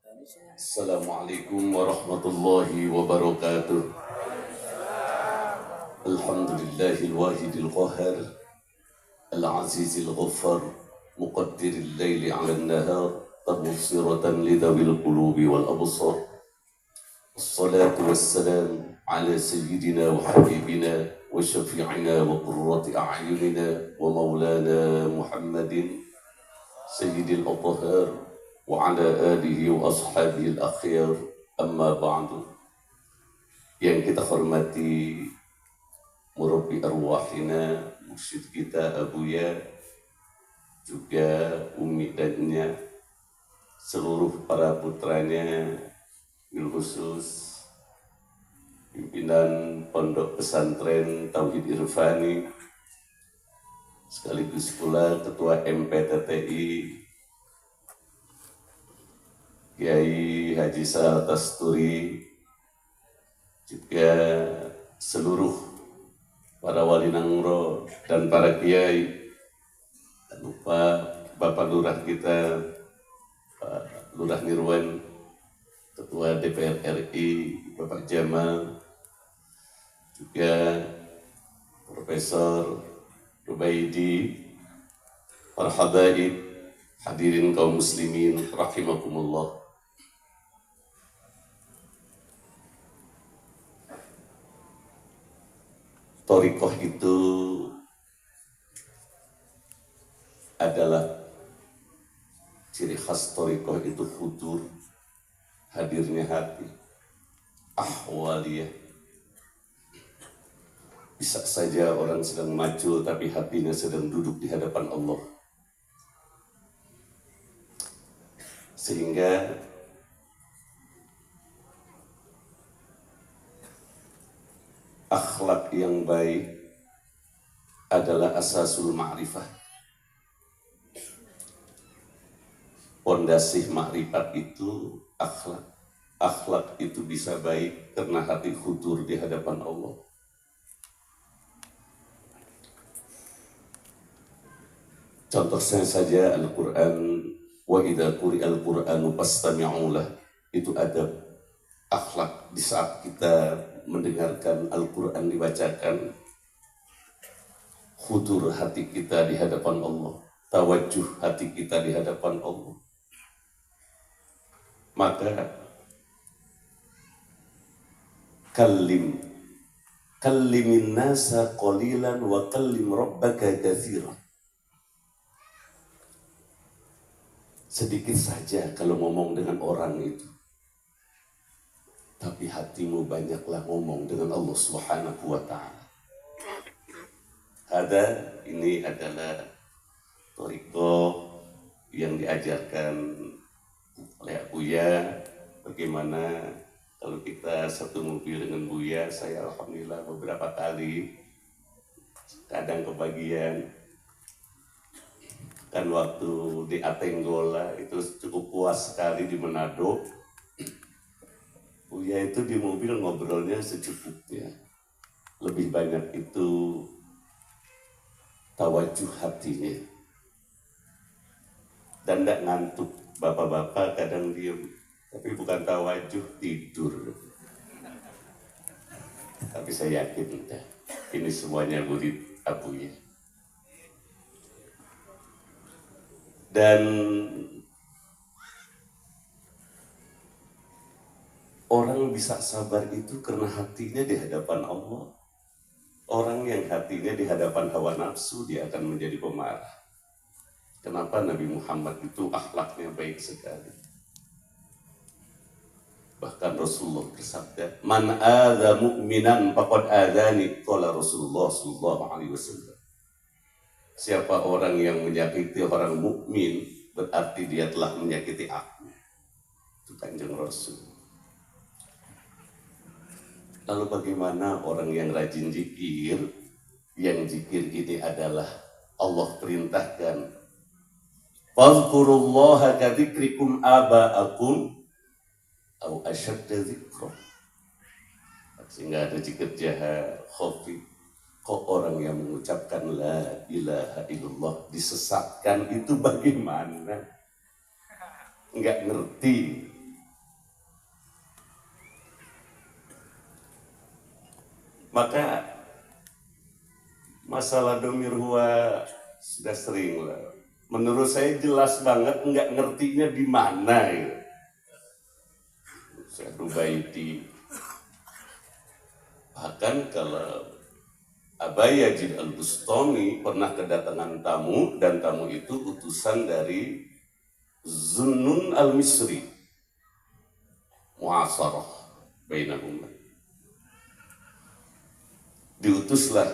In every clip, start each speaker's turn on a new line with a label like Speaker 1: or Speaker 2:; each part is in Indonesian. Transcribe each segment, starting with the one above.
Speaker 1: Assalamualaikum warahmatullahi wabarakatuh. Alhamdulillahil wahidil qahhar, al-azizil ghaffar, muqaddiril laili 'alan nahar, tabsiratan lidawil qulubi wal absar. Assalatu wassalam ala sayyidina wa habibina wa syafi'ina wa qurrati a'yunina wa maulana Muhammadin sayyidil athhar wa ala alihi wa ashabihi al-akhyar. Amma ba'du. Yang kita hormati murabbi arwahina, mursyid kita Abuya, juga umi dannya, seluruh para putranya, bil khusus pimpinan Pondok Pesantren Tauhid Irfani, sekaligus pula Ketua MPTTI Kiai Haji Sa'al Tasturi, juga seluruh para wali nangro dan para kiai. Tak lupa Bapak Lurah kita, Pak Lurah Nirwan, Ketua DPR RI Bapak Jamal, juga Profesor Rubaidi, para habaib, hadirin kaum muslimin rahimakumullah. Thariqah itu adalah ciri khas thariqah itu hudur, hadirnya hati, ahwaliyah. Bisa saja orang sedang maju tapi hatinya sedang duduk di hadapan Allah. Sehingga akhlak yang baik adalah asasul ma'rifah. Pondasi makrifat itu akhlak. Akhlak itu bisa baik karena hati khudur di hadapan Allah. Contohnya saja Al-Quran, wa idza quri'al Qur'anu fastami'u lahu, itu adab, akhlak di saat kita mendengarkan Al-Quran dibacakan, khudur hati kita di hadapan Allah, tawajuh hati kita di hadapan Allah. Maka kallimin nasa qalilan wa kallim rabbaka katsiran. Sedikit saja kalau ngomong dengan orang itu, tapi hatimu banyaklah ngomong dengan Allah Subhanahu wa ta'ala. Ini adalah thariqah yang diajarkan oleh Buya. Bagaimana kalau kita satu mobil dengan Buya, saya alhamdulillah beberapa kali, kadang kebagian. Kan waktu di Atenggola itu cukup puas sekali di Manado. Buya itu di mobil ngobrolnya secukupnya. Lebih banyak itu tawajuh hatinya. Dan tidak ngantuk. Bapak-bapak kadang diem, tapi bukan tawajuh, tidur. Tapi saya yakin ini semuanya murid Abuya. Dan orang bisa sabar itu karena hatinya di hadapan Allah. Orang yang hatinya di hadapan hawa nafsu, dia akan menjadi pemarah. Kenapa Nabi Muhammad itu akhlaknya baik sekali? Bahkan Rasulullah bersabda, "Man adza mu'minan faqad adzani," qala Rasulullah sallallahu alaihi wasallam. Siapa orang yang menyakiti orang mukmin, berarti dia telah menyakiti aku. Itu Kanjeng Rasul. Lalu bagaimana orang yang rajin zikir? Yang zikir ini adalah Allah perintahkan, fadhkurullaha kadzikrikum aba'akum aw ashadda dzikra. Sehingga ada zikir jahar, khafi. Kok orang yang mengucapkan la ilaha illallah disesatkan itu bagaimana? Enggak ngerti Maka masalah domir huwa sudah sering lah. Menurut saya jelas banget nggak ngertinya di mana ya. Saya Rubaiti. Bahkan kalau Aba Yazid Al-Bustami pernah kedatangan tamu, dan tamu itu utusan dari Zunnun Al-Misri, muasarah bainahuma. Diutuslah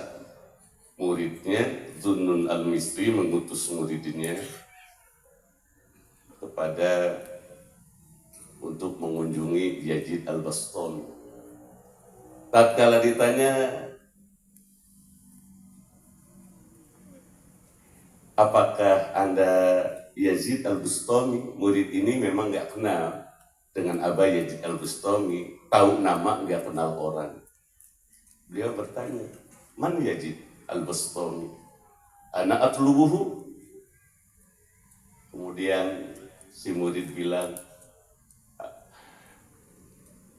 Speaker 1: muridnya Zunnun Al-Misri mengutus muridnya kepada untuk mengunjungi Yazid Al-Bustami. Tatkala ditanya, apakah Anda Yazid Al-Bustami? Murid ini memang nggak kenal dengan Aba Yazid Al-Bustami, tahu nama nggak kenal orang. Beliau bertanya, man Yazid Al-Bustami? Ana atlubuhu. Kemudian si murid bilang,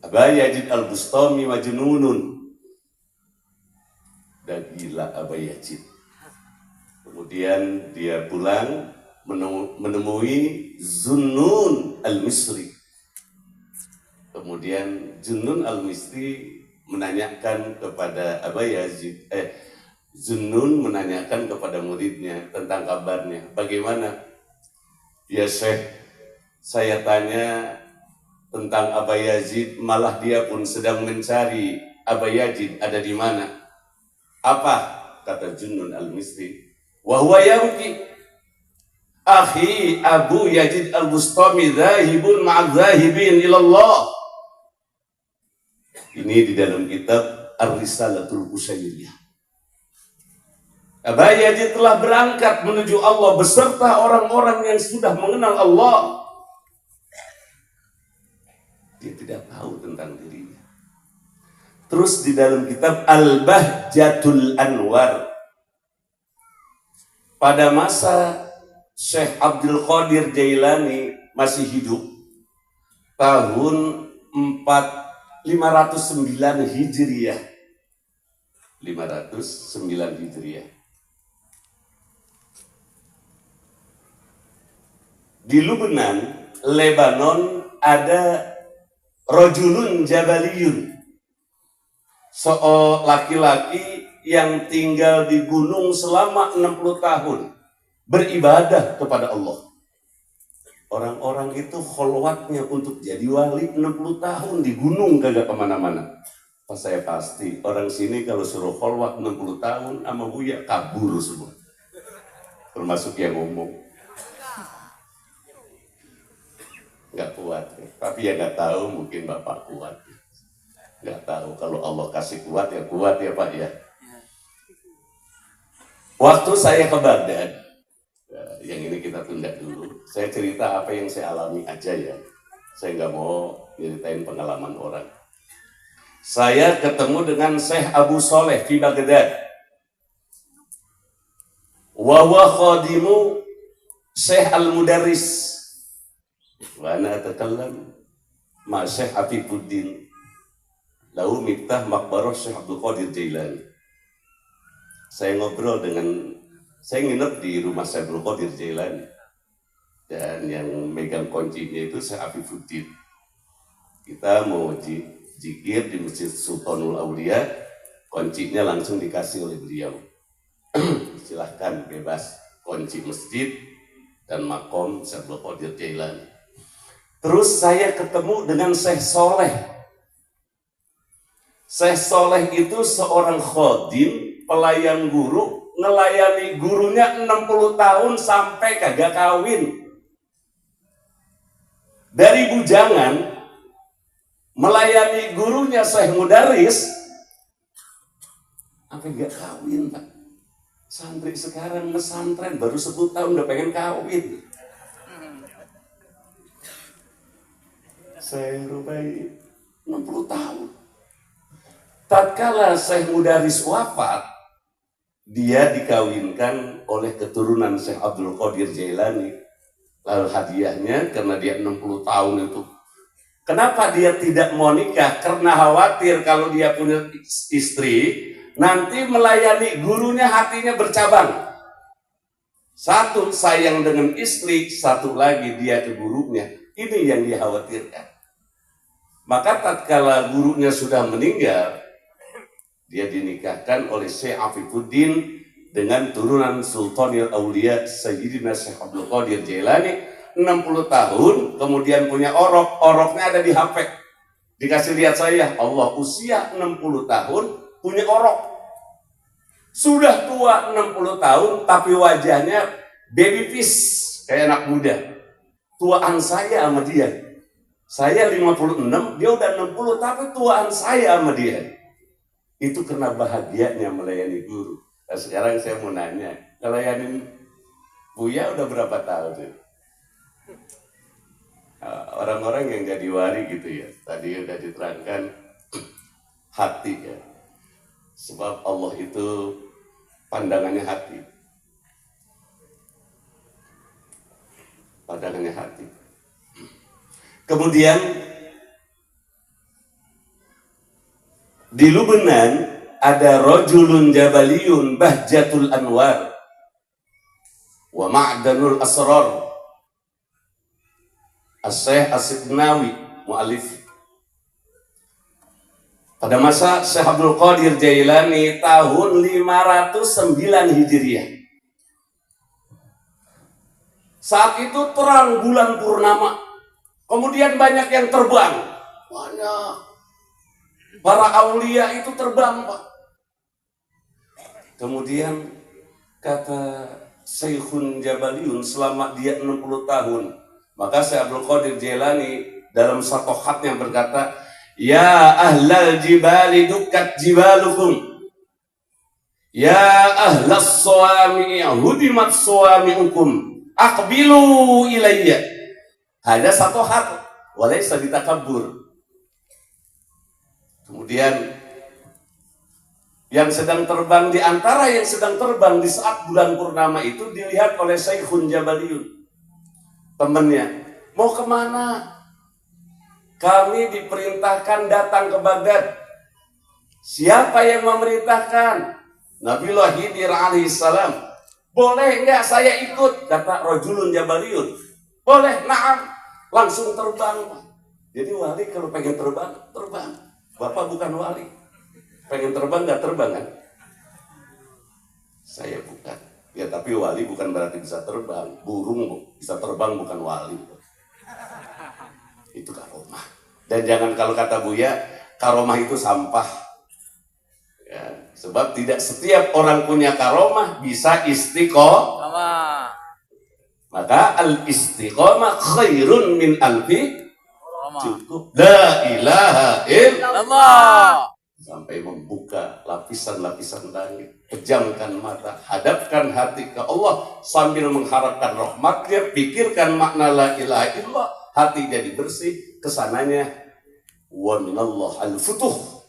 Speaker 1: Aba Yazid Al-Bustami majnunun. Dan gila Aba Yazid. Kemudian dia pulang menemui Zunnun Al-Misri. Kemudian Zunnun Al-Misri menanyakan kepada Aba Yazid, Zunnun menanyakan kepada muridnya tentang kabarnya. Bagaimana? Ya Syekh, saya tanya tentang Aba Yazid, malah dia pun sedang mencari Aba Yazid ada di mana. Apa? Kata Zunnun Al-Misri. Wa huwa yabki. Akhi Abu Yazid Al-Bustami dhahibun ma'adh-dhahibin ilallah. Ini di dalam kitab Ar-Risalatul Qusairiyah. Aba Yazid telah berangkat menuju Allah beserta orang-orang yang sudah mengenal Allah. Dia tidak tahu tentang dirinya. Terus di dalam kitab Al-Bahjatul Anwar, pada masa Syekh Abdul Qadir Jailani masih hidup, tahun 509 Hijriah. 509 Hijriah. Di Lubnan, Lebanon, ada rajulun jabaliyun, seorang laki-laki yang tinggal di gunung selama 60 tahun, beribadah kepada Allah. Orang-orang itu kholwatnya untuk jadi wali 60 tahun di gunung, kagak kemana-mana. Pas saya pasti orang sini kalau suruh kholwat 60 tahun sama Buya kabur semua, termasuk yang ngomong. Nggak kuat, tapi ya nggak tahu, mungkin Bapak kuat. Nggak tahu, kalau Allah kasih kuat ya Pak ya. Waktu saya ke Baghdad, yang ini kita tunda dulu. Saya cerita apa yang saya alami aja ya. Saya nggak mau nyeritain pengalaman orang. Saya ketemu dengan Syekh Abu Soleh di Baghdad. Wa huwa khadimu Syekh Al-Mudarris. Wa ana atakallam ma Syekh Afifuddin lahu miftah maqbarah Syekh Abdul Qadir Jailani. Saya ngobrol dengan, saya nginep di rumah Syekh Abdul Qadir Jailani, dan yang megang kuncinya itu Syekh Afifuddin. Kita mau zikir di Masjid Sultanul Aulia, kuncinya langsung dikasih oleh beliau. Silahkan bebas kunci masjid dan makom Syekh Abdul Qadir Jailani. Terus saya ketemu dengan Syekh Soleh. Syekh Soleh itu seorang khodim, pelayan guru, ngelayani gurunya 60 tahun sampai kagak kawin. Dari bujangan, melayani gurunya Syekh Mudarris, sampai gak kawin, Pak. Santri sekarang mesantren baru 10 tahun udah pengen kawin. Saya Rubai 60 tahun. Tatkala Syekh Mudarris wafat, dia dikawinkan oleh keturunan Syekh Abdul Qadir Jailani. Lalu hadiahnya, karena dia 60 tahun itu Kenapa dia tidak mau nikah? Karena khawatir kalau dia punya istri, nanti melayani gurunya hatinya bercabang. Satu sayang dengan istri, satu lagi dia ke gurunya. Ini yang dikhawatirkan. Maka tatkala gurunya sudah meninggal, dia dinikahkan oleh Syekh Afifuddin dengan turunan Sultanil Aulia Sayyidina Syekh Abdul Qadir Jailani. 60 tahun, kemudian punya oroknya ada di HP. Dikasih lihat saya, Allah usia 60 tahun, punya orok. Sudah tua 60 tahun, tapi wajahnya baby face, kayak anak muda. Tuaan saya sama dia. Saya 56, dia udah 60, tapi tuaan saya sama dia. Itu karena bahagianya melayani guru. Nah, sekarang saya mau nanya, melayani Buya udah berapa tahun? Orang-orang yang jadi wali gitu ya, tadi udah diterangkan hati ya, sebab Allah itu pandangannya hati, kemudian di Lubnan ada rajulun jabaliyun bahjatul anwar wa ma'danul asrar, As-Syekh As-Sidnawi mu'alif. Pada masa Syekh Abdul Qadir Jailani tahun 509 Hijriah. Saat itu terang bulan purnama. Kemudian banyak yang terbang. Banyak. Para aulia itu terbang, Pak. Kemudian kata Syekhun Jabaliyun selama dia 60 tahun. Maka Syekh Abdul Qadir Jailani dalam satu khatnya berkata, ya ahlal jibali dukkat jibalukum, ya ahlas suwami hudimat suwamiukum, aqbilu ilayya. Ada satu khat, walaysa bitakabbur. Kemudian yang sedang terbang, di antara yang sedang terbang di saat bulan purnama itu dilihat oleh Syekhun Jabaliyun. Temannya, mau kemana? Kami diperintahkan datang ke Baghdad. Siapa yang memerintahkan? Nabiullah Khidir alaihissalam. Boleh enggak saya ikut? Kata rajulun jabaliyun. Boleh, na'am. Langsung terbang. Jadi wali kalau pengen terbang, terbang. Bapak bukan wali. Pengen terbang enggak terbang kan? Saya bukan. Ya tapi wali bukan berarti bisa terbang. Burung bisa terbang bukan wali. Itu karomah. Dan jangan kalau kata Buya, karomah itu sampah. Ya, sebab tidak setiap orang punya karomah bisa istiqomah. Maka al-istiqomah khairun min alfi. Cukup. La ilaha illallah. Sampai membuka lapisan-lapisan langit. Pejamkan mata, hadapkan hati ke Allah sambil mengharapkan rahmatnya, pikirkan makna la ilaha illallah, hati jadi bersih, kesananya wa minallah al-futuh,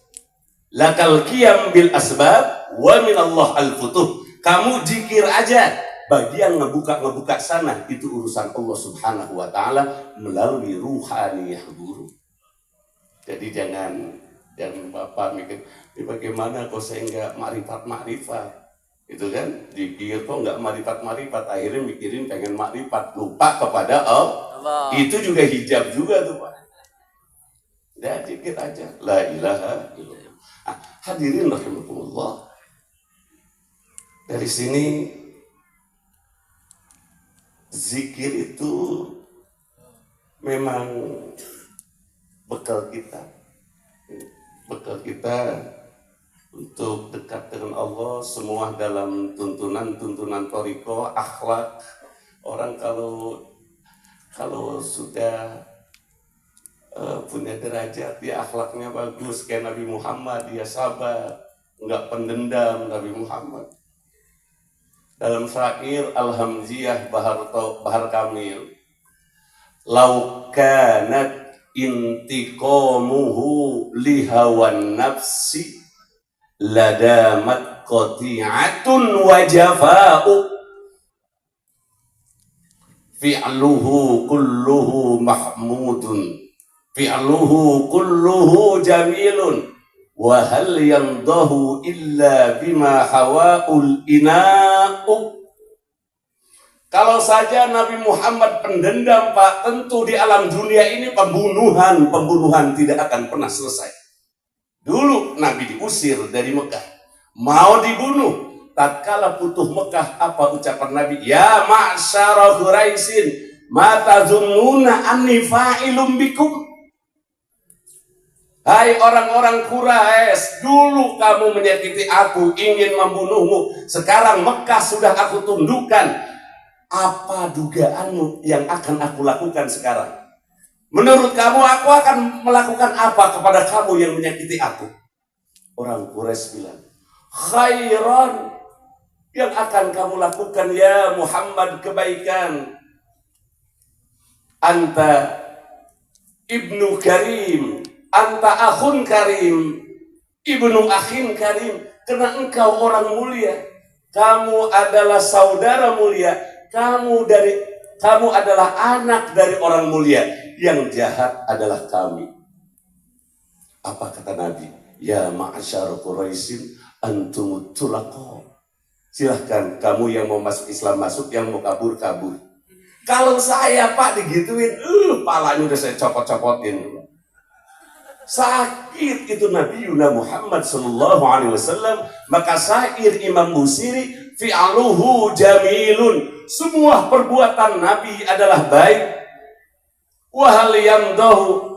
Speaker 1: lakal qiyam bil asbab wa minallah al-futuh. Kamu zikir aja, bagian ngebuka sana itu urusan Allah Subhanahu wa taala melalui ruhaniyah guru. Jadi jangan Bapak mikir, bagaimana kok saya enggak makrifat, itu kan, dikir kok enggak makrifat, akhirnya mikirin pengen makrifat, lupa kepada Allah. Itu juga hijab juga tuh Pak. Udah dikir aja, la ilaha illallah. Hadirin rahimakumullah. Dari sini zikir itu memang bekal kita untuk dekat dengan Allah, semua dalam tuntunan thariqah, akhlak. Orang kalau sudah punya derajat, dia akhlaknya bagus kayak Nabi Muhammad, dia sabar, enggak pendendam. Nabi Muhammad dalam syair Al-Hamziyah Bahar Kamil, lau kanat intiqamuhu lihawan nafsi ladamat qati'atun wa jafa'u fi'luhu kulluhu mahmudun fi'luhu kulluhu jamilun wa hal yandahu illa bima hawa'ul ina'u. Kalau saja Nabi Muhammad pendendam, Pak, tentu di alam dunia ini pembunuhan tidak akan pernah selesai. Dulu Nabi diusir dari Mekah, mau dibunuh. Tatkala putuh Mekah, apa ucapan Nabi? Ya ma'syara Quraisyin, ma tazunnuna anni fa'ilum bikum. Hai orang-orang Quraisy, dulu kamu menyakiti aku, ingin membunuhmu. Sekarang Mekah sudah aku tundukkan. Apa dugaanmu yang akan aku lakukan sekarang? Menurut kamu aku akan melakukan apa kepada kamu yang menyakiti aku? Orang Quraisy bilang, khairan, yang akan kamu lakukan ya Muhammad kebaikan. Anta ibnu karim, anta akhun karim, ibnu akhin karim. Karena engkau orang mulia, kamu adalah saudara mulia, kamu adalah anak dari orang mulia. Yang jahat adalah kami. Apa kata Nabi? Ya ma'asyar Quraisyin antumut tulaqah. Silahkan, kamu yang mau masuk Islam masuk, yang mau kabur kabur. Kalau saya, Pak, digituin, palanya udah saya copot-copotin. Sakit itu Nabi Muhammad sallallahu alaihi wasallam. Maka syair Imam Busiri, fi'aluhu jamilun. Semua perbuatan Nabi adalah baik. Wa hal yamdahu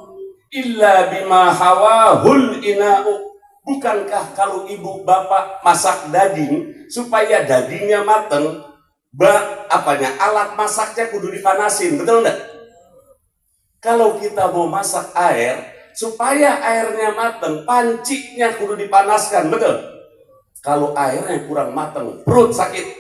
Speaker 1: illa bima hawahul ina'u. Bukankah kalau ibu bapak masak daging supaya dagingnya mateng, alat masaknya kudu dipanasin, betul enggak? Kalau kita mau masak air supaya airnya mateng, pancinya kudu dipanaskan, betul? Kalau airnya kurang mateng, perut sakit.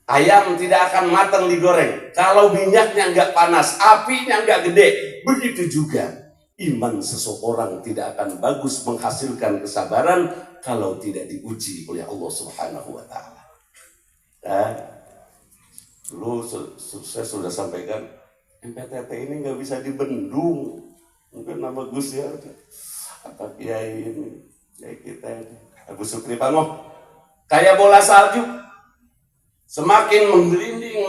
Speaker 1: Ayam tidak akan mateng digoreng kalau minyaknya enggak panas, apinya enggak gede. Begitu juga iman seseorang tidak akan bagus menghasilkan kesabaran kalau tidak diuji oleh Allah Subhanahu wa Ta'ala. Dulu saya sudah sampaikan, MPTT ini nggak bisa dibendung. Mungkin nama Gus ya, apa kiai ini, kiai kita ini, Abu Sukri Panoh, kayak bola salju, semakin menggelinding,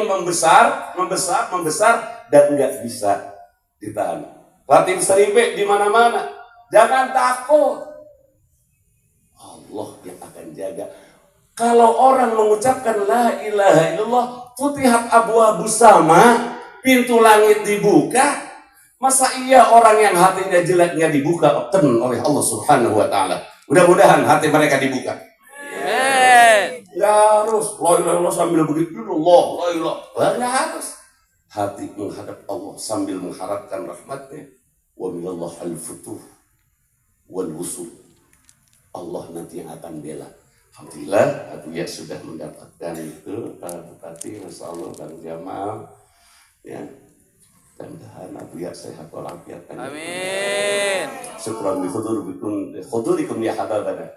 Speaker 1: membesar, dan nggak bisa ditahan. Latih seribe di mana-mana. Jangan takut. Allah yang akan jaga. Kalau orang mengucapkan la ilaha illallah, futihat abwaabus sama, pintu langit dibuka. Masa iya orang yang hatinya jeleknya dibuka oleh Allah Subhanahu wa Ta'ala? Mudah-mudahan hati mereka dibuka. Nggak harus la ilaha illallah sambil begitu la ilaha, nggak harus. Hati menghadap Allah sambil mengharapkan rahmatnya. Wa minallah al-futuh wal wusul. Allah nanti yang akan bela. Alhamdulillah, Abu Ya sudah mendapatkan itu, Pak Bupati, Masya Allah, Bang Jamal, ya, mudah-mudahan Abu Ya sehat walafiat. Amin. Syukran bi khudurikum ya hababana.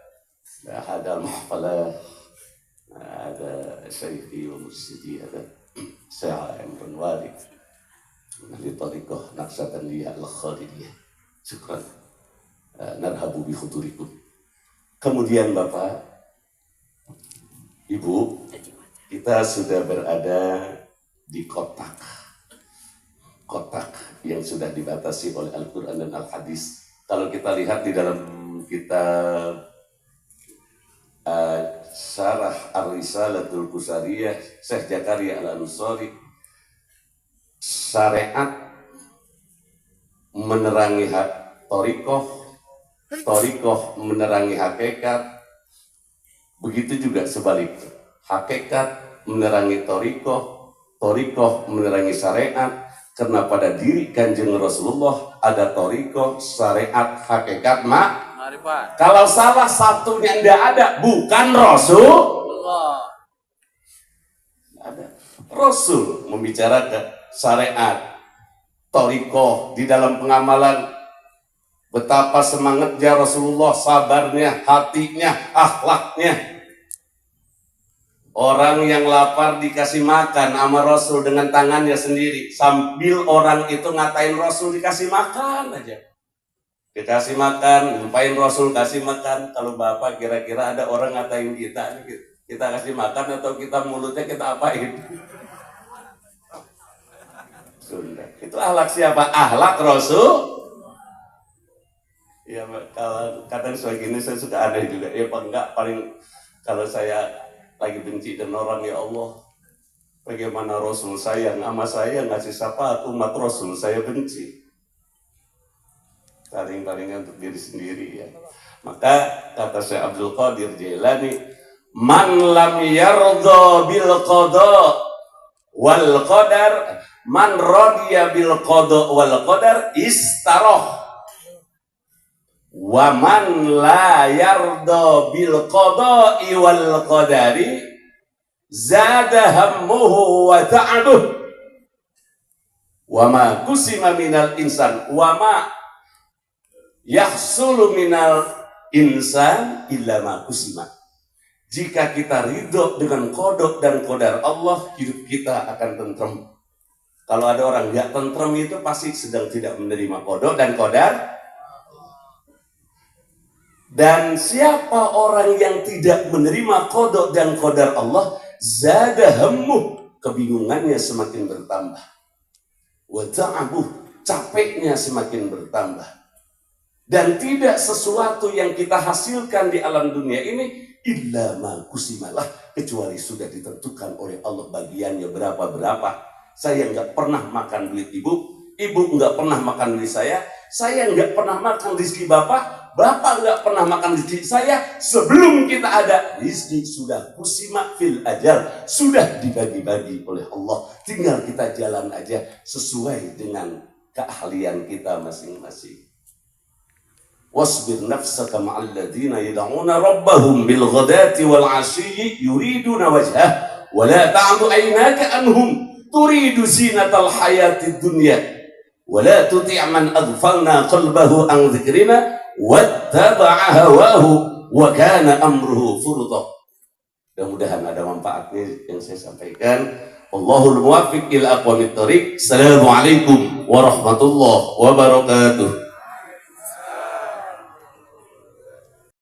Speaker 1: Ada mahfalah, ada syaikhi wa mursyidi, ada Syekh Imran Walid, ahli tariqah Naqsyabandiyah liya al-Khalidiyah. Syukran. Narhabu bi khudurikum. Kemudian Bapak, Ibu, kita sudah berada di kotak yang sudah dibatasi oleh Al-Quran dan Al-Hadis. Kalau kita lihat di dalam kitab Syarah Ar-Risalatul Qusariyah Syekh Zakaria Al-Ansari, syariat menerangi Torikoh menerangi hakikat. Begitu juga sebaliknya, hakikat menerangi torikoh menerangi syariat. Karena pada diri Kanjeng Rasulullah ada torikoh, syariat, hakikat, ma'rifat. Kalau salah satunya tidak ada, bukan Rasulullah. Ada Rasul membicarakan syariat, torikoh di dalam pengamalan. Betapa semangatnya Rasulullah, sabarnya, hatinya, akhlaknya. Orang yang lapar dikasih makan sama Rasul dengan tangannya sendiri. Sambil orang itu ngatain Rasul dikasih makan aja. Dikasih makan, lupain Rasul kasih makan. Kalau Bapak kira-kira ada orang ngatain kita kasih makan atau kita mulutnya kita apain? Sunda. Itu akhlak siapa? Akhlak Rasul. Ya, kalau kadang soal gini saya suka aneh juga. Ya apa enggak, paling kalau saya lagi benci dengan orang, ya Allah, bagaimana Rasul sayang sama saya, ngasih syafaat umat Rasul saya benci. Paling-palingnya untuk diri sendiri ya. Maka kata Syekh Abdul Qadir Jailani, man lam yardha bil qada wal qadar, man radiya bil qada wal qadar istarah. Wa man la yarda bil qada'i wal qadari zada hammuhu wa ta'abuh. Wa ma kusima minal insan wa ma yahsulu minal insan illa ma kusima. Jika kita ridho dengan qada dan qadar Allah, hidup kita akan tentrem. Kalau ada orang nggak tentrem itu pasti sedang tidak menerima qada dan qadar. Dan siapa orang yang tidak menerima qada dan qadar Allah, zada hammuh, kebingungannya semakin bertambah. Wa ta'abuh, capeknya semakin bertambah. Dan tidak sesuatu yang kita hasilkan di alam dunia ini illa ma kusimalah, kecuali sudah ditentukan oleh Allah bagiannya berapa-berapa. Saya nggak pernah makan duit ibu nggak pernah makan duit saya nggak pernah makan rezeki Bapak nggak pernah makan rezeki saya. Sebelum kita ada, rezeki sudah kusima fil ajal, sudah dibagi-bagi oleh Allah. Tinggal kita jalan aja sesuai dengan keahlian kita masing-masing. Wasbir nafsaka ma'al ladzina yad'una rabbahum bil ghadati wal 'ashiyyi yuriduna wajhah wa la ta'du 'aynaka anhum turidu zinatal hayatid dunya wa la tuti' man aghfalna qalbahu an dzikrina wattaba'a hawahu wa kana amruhu furudha. Mudah-mudahan ada manfaatnya yang saya sampaikan. Allahul muwaffiq ila aqwamit thoriq. Assalamualaikum warahmatullahi wabarakatuh.